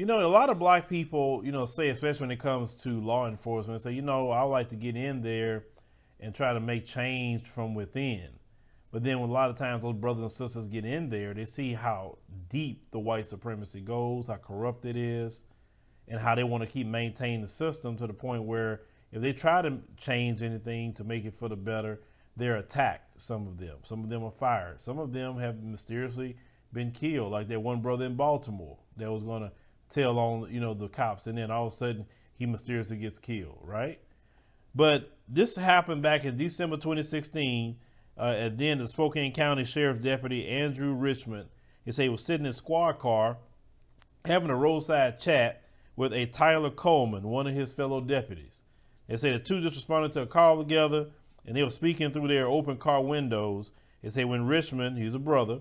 A lot of black people, say, especially when it comes to law enforcement, say, I would like to get in there and try to make change from within. But then a lot of times those brothers and sisters get in there, they see how deep the white supremacy goes, how corrupt it is, and how they want to keep maintaining the system to the point where if they try to change anything to make it for the better, they're attacked, some of them. Some of them are fired. Some of them have mysteriously been killed, like that one brother in Baltimore that was going to tell on, the cops, and then all of a sudden he mysteriously gets killed, right? But this happened back in December 2016, and then the Spokane County Sheriff's Deputy Andrew Richmond, he said he was sitting in his squad car having a roadside chat with a Tyler Coleman, one of his fellow deputies. They say the two just responded to a call together, and they were speaking through their open car windows. They say when Richmond, he's a brother,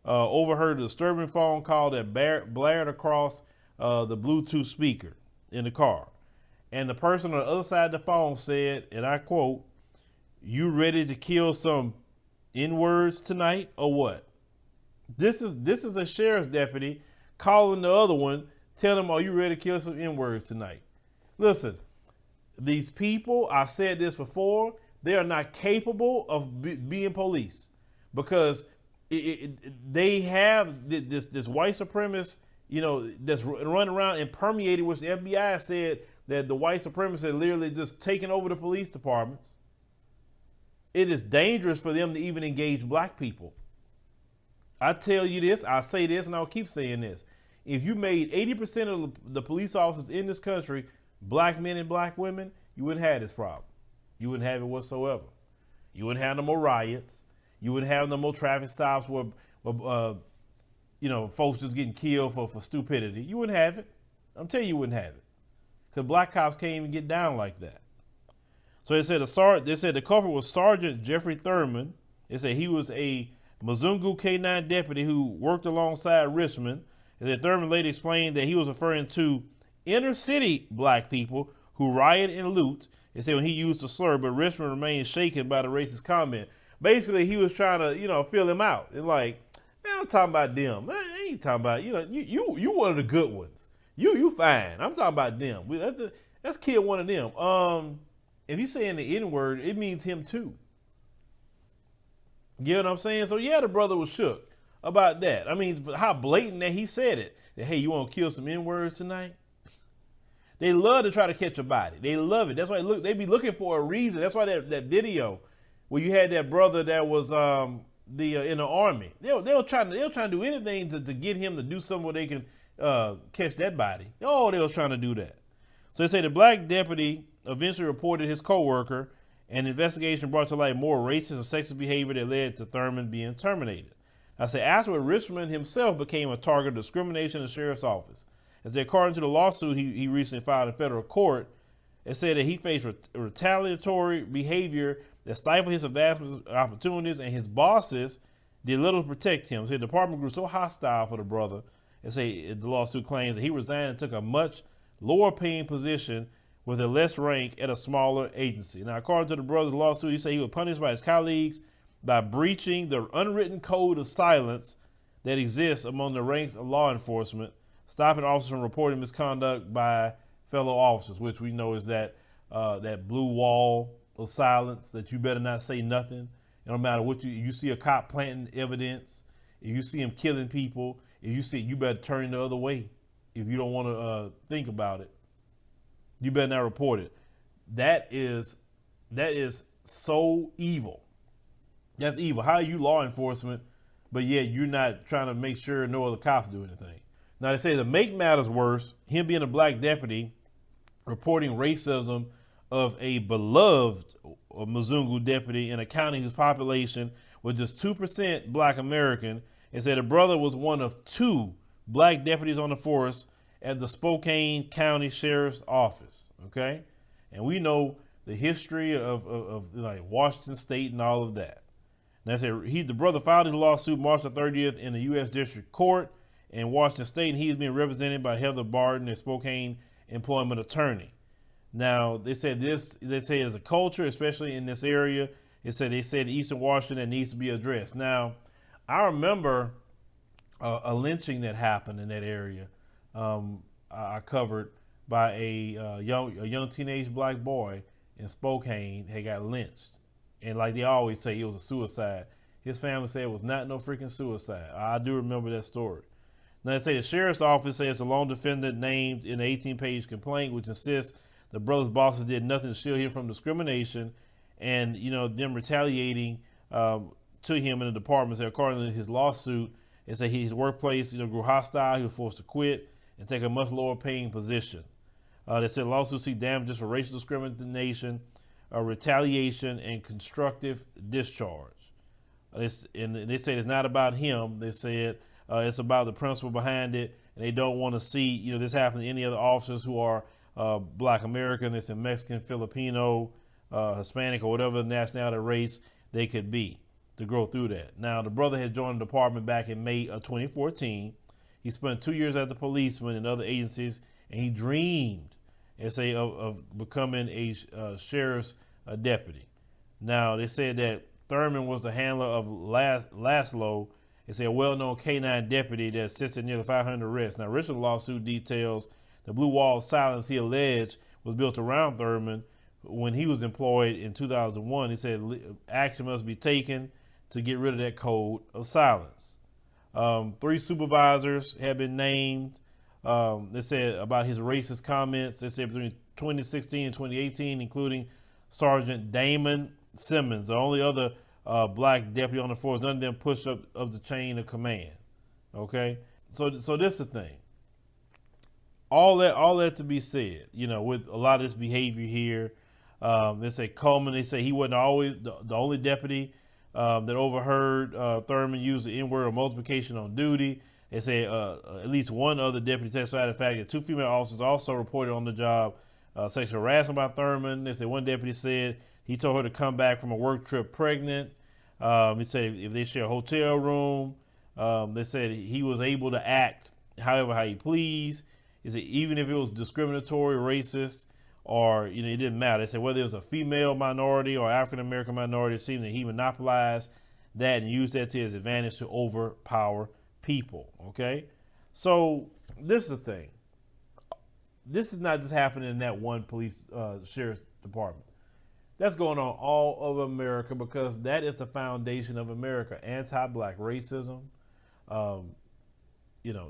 overheard a disturbing phone call that blared across the Bluetooth speaker in the car. And the person on the other side of the phone said, and I quote, "You ready to kill some N-words tonight or what?" This is a sheriff's deputy calling the other one, telling him, "Are you ready to kill some N-words tonight?" Listen, these people, I've said this before, they are not capable of being police because they have this white supremacist, that's running around and permeated, which the FBI said that the white supremacists are literally just taking over the police departments. It is dangerous for them to even engage black people. I tell you this, I say this, and I'll keep saying this. If you made 80% of the police officers in this country black men and black women, you wouldn't have this problem. You wouldn't have it whatsoever. You wouldn't have no more riots. You wouldn't have no more traffic stops where folks just getting killed for stupidity. You wouldn't have it. I'm telling you wouldn't have it. Because black cops can't even get down like that. So they said the culprit was Sergeant Jeffrey Thurman. They said he was a Mzungu K-9 deputy who worked alongside Richmond. They said Thurman later explained that he was referring to inner city black people who riot and loot. They said when he used the slur, but Richmond remained shaken by the racist comment. Basically, he was trying to, feel him out. And like, man, I'm talking about them. I ain't talking about, you one of the good ones. You fine. I'm talking about them. Let's kill one of them. If he's saying the N-word, it means him too. You know what I'm saying? So yeah, the brother was shook about that. I mean, how blatant that he said it. That, hey, you want to kill some N-words tonight? They love to try to catch a body. They love it. That's why they be looking for a reason. That's why that video where you had that brother that was in the army. They'll try to do anything to get him to do something where they can catch that body. Oh, they was trying to do that. So they say the black deputy eventually reported his coworker, and the investigation brought to light more racist and sexist behavior that led to Thurman being terminated. I say afterward, Richmond himself became a target of discrimination in the sheriff's office. As according to the lawsuit he recently filed in federal court, it said that he faced retaliatory behavior that stifled his advancement opportunities, and his bosses did little to protect him. So the department grew so hostile for the brother, and say the lawsuit claims that he resigned and took a much lower paying position with a less rank at a smaller agency. Now, according to the brother's lawsuit, he said he was punished by his colleagues by breaching the unwritten code of silence that exists among the ranks of law enforcement, stopping officers from reporting misconduct by fellow officers, which we know is that blue wall of silence, that you better not say nothing. No matter what you see a cop planting evidence, if you see him killing people, if you see it, you better turn the other way. If you don't want to think about it, you better not report it. That is so evil. That's evil. How are you law enforcement, but yet you're not trying to make sure no other cops do anything? Now they say to make matters worse, him being a black deputy reporting racism of a beloved Mzungu deputy in a county whose population was just 2% black American, and said the brother was one of 2 black deputies on the force at the Spokane County Sheriff's Office. Okay, and we know the history of like Washington State and all of that. And I said the brother filed his lawsuit March the 30th in the U.S. District Court in Washington State, and he is being represented by Heather Barton, a Spokane employment attorney. Now they said as a culture, especially in this area, they said Eastern Washington that needs to be addressed. Now, I remember a lynching that happened in that area. I covered by a young teenage black boy in Spokane had got lynched, and like they always say, it was a suicide. His family said it was not no freaking suicide. I do remember that story. Now they say the sheriff's office says the lone defendant named in the 18-page complaint, which insists the brother's bosses did nothing to shield him from discrimination, and them retaliating to him in the department. Say according to his lawsuit, it said his workplace grew hostile. He was forced to quit and take a much lower paying position. They said lawsuits seek damages for racial discrimination, retaliation, and constructive discharge. And they said it's not about him. They said it's about the principle behind it, and they don't want to see this happen to any other officers who are Black American. They said Mexican, Filipino, Hispanic, or whatever nationality or race they could be to grow through that. Now the brother had joined the department back in May of 2014. He spent 2 years as a policeman in other agencies, and he dreamed, of becoming a sheriff's deputy. Now they said that Thurman was the handler of Laszlo. It's a well-known K-9 deputy that assisted nearly 500 arrests. Now, original lawsuit details the blue wall of silence he alleged was built around Thurman when he was employed in 2001. He said action must be taken to get rid of that code of silence. 3 supervisors have been named. They said about his racist comments. They said between 2016 and 2018, including Sergeant Damon Simmons, the only other black deputy on the force. None of them pushed up the chain of command. Okay, so this is the thing. All that to be said, with a lot of this behavior here. They say Coleman. They say he wasn't always the only deputy that overheard Thurman use the N-word or multiplication on duty. They say at least one other deputy testified the fact that 2 female officers also reported on the job sexual harassment by Thurman. They said one deputy said he told her to come back from a work trip pregnant. He said if they share a hotel room, they said he was able to act how he pleased. He said even if it was discriminatory, racist, or it didn't matter. They said whether it was a female minority or African American minority, it seemed that he monopolized that and used that to his advantage to overpower people. Okay, so this is the thing. This is not just happening in that one police sheriff's department. That's going on all over America because that is the foundation of America. Anti-black racism,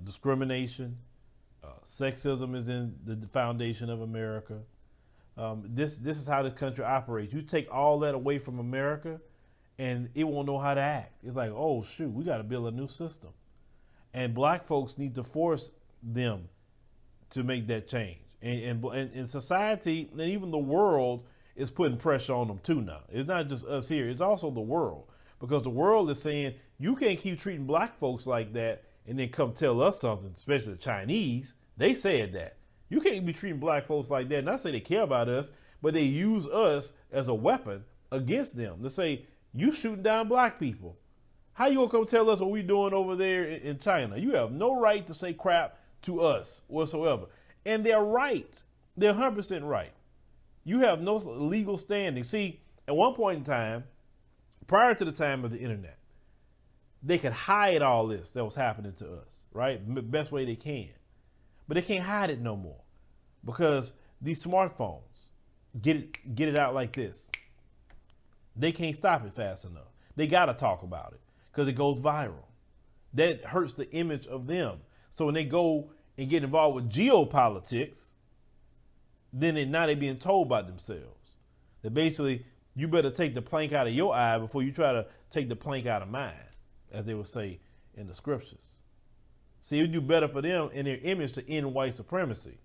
discrimination, sexism is in the foundation of America. This is how this country operates. You take all that away from America, and it won't know how to act. It's like, oh shoot, we got to build a new system, and black folks need to force them to make that change. And society and even the world is putting pressure on them too now. It's not just us here, it's also the world. Because the world is saying, you can't keep treating black folks like that and then come tell us something, especially the Chinese. They said that. You can't be treating black folks like that. Not say they care about us, but they use us as a weapon against them to say, you shooting down black people. How you gonna come tell us what we doing over there in China? You have no right to say crap to us whatsoever. And they're right. They're 100% right. You have no legal standing. See, at one point in time, prior to the time of the internet, they could hide all this that was happening to us, right? Best way they can. But they can't hide it no more because these smartphones get it out like this. They can't stop it fast enough. They got to talk about it because it goes viral. That hurts the image of them. So when they go and get involved with geopolitics, then now they're being told by themselves that basically you better take the plank out of your eye before you try to take the plank out of mine, as they would say in the scriptures. See, it would do better for them in their image to end white supremacy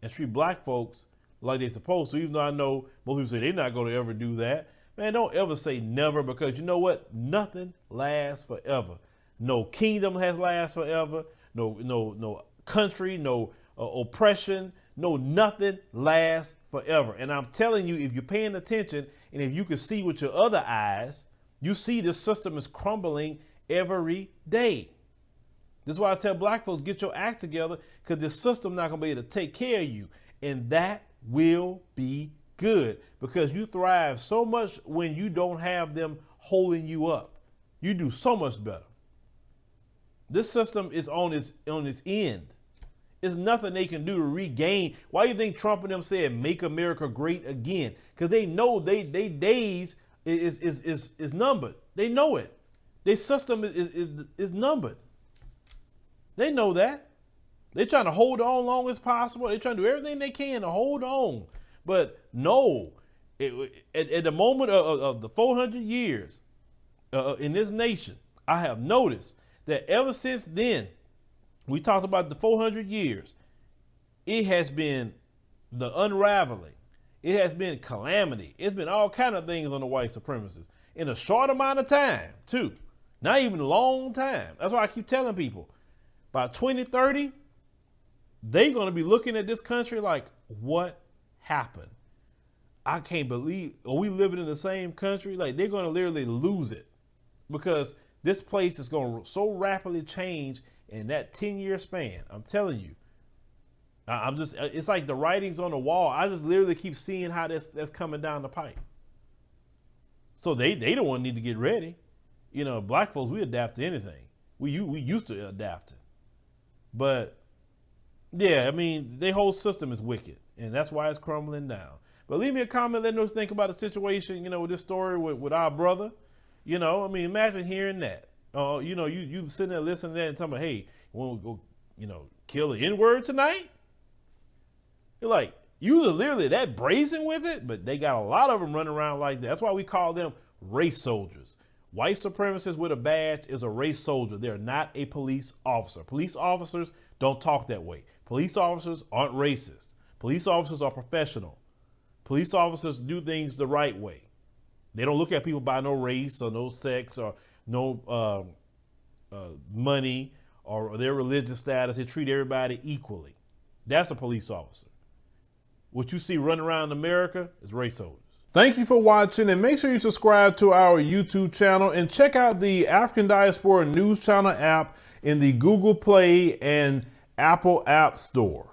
and treat black folks like they're supposed to, even though I know most people say they're not going to ever do that. Man, don't ever say never, because you know what? Nothing lasts forever. No kingdom has last forever. No country, no oppression, no nothing lasts forever. And I'm telling you, if you're paying attention and if you can see with your other eyes, you see this system is crumbling every day. This is why I tell black folks, get your act together, because this system not going to be able to take care of you. And that will be good, because you thrive so much when you don't have them holding you up. You do so much better. This system is on its end. It's nothing they can do to regain. Why do you think Trump and them said make America great again? Because they know they days is numbered. They know it. Their system is numbered. They know that. They're trying to hold on long as possible. They're trying to do everything they can to hold on. But no, at the moment of the 400 years in this nation, I have noticed that ever since then, we talked about the 400 years, it has been the unraveling. It has been calamity. It's been all kind of things on the white supremacists in a short amount of time, too. Not even a long time. That's why I keep telling people, by 2030, they're going to be looking at this country like, what happened? I can't believe, are we living in the same country? Like, they're going to literally lose it because this place is going to so rapidly change in that 10-year span. I'm telling you. It's like the writing's on the wall. I just literally keep seeing how that's coming down the pipe. So they don't want to need to get ready. You know, black folks, we adapt to anything. We used to adapting. But yeah, I mean, their whole system is wicked, and that's why it's crumbling down. But leave me a comment, let us think about the situation, you know, with this story with our brother. You know, I mean, imagine hearing that. You know, you sitting there listening to that and talking about, hey, you want to go, you know, kill the N-word tonight? You're like, you are literally that brazen with it, but they got a lot of them running around like that. That's why we call them race soldiers. White supremacists with a badge is a race soldier. They're not a police officer. Police officers don't talk that way. Police officers aren't racist. Police officers are professional. Police officers do things the right way. They don't look at people by no race or no sex or no money or their religious status. They treat everybody equally. That's a police officer. What you see running around America is race soldiers. Thank you for watching, and make sure you subscribe to our YouTube channel and check out the African Diaspora News Channel app in the Google Play and Apple App Store.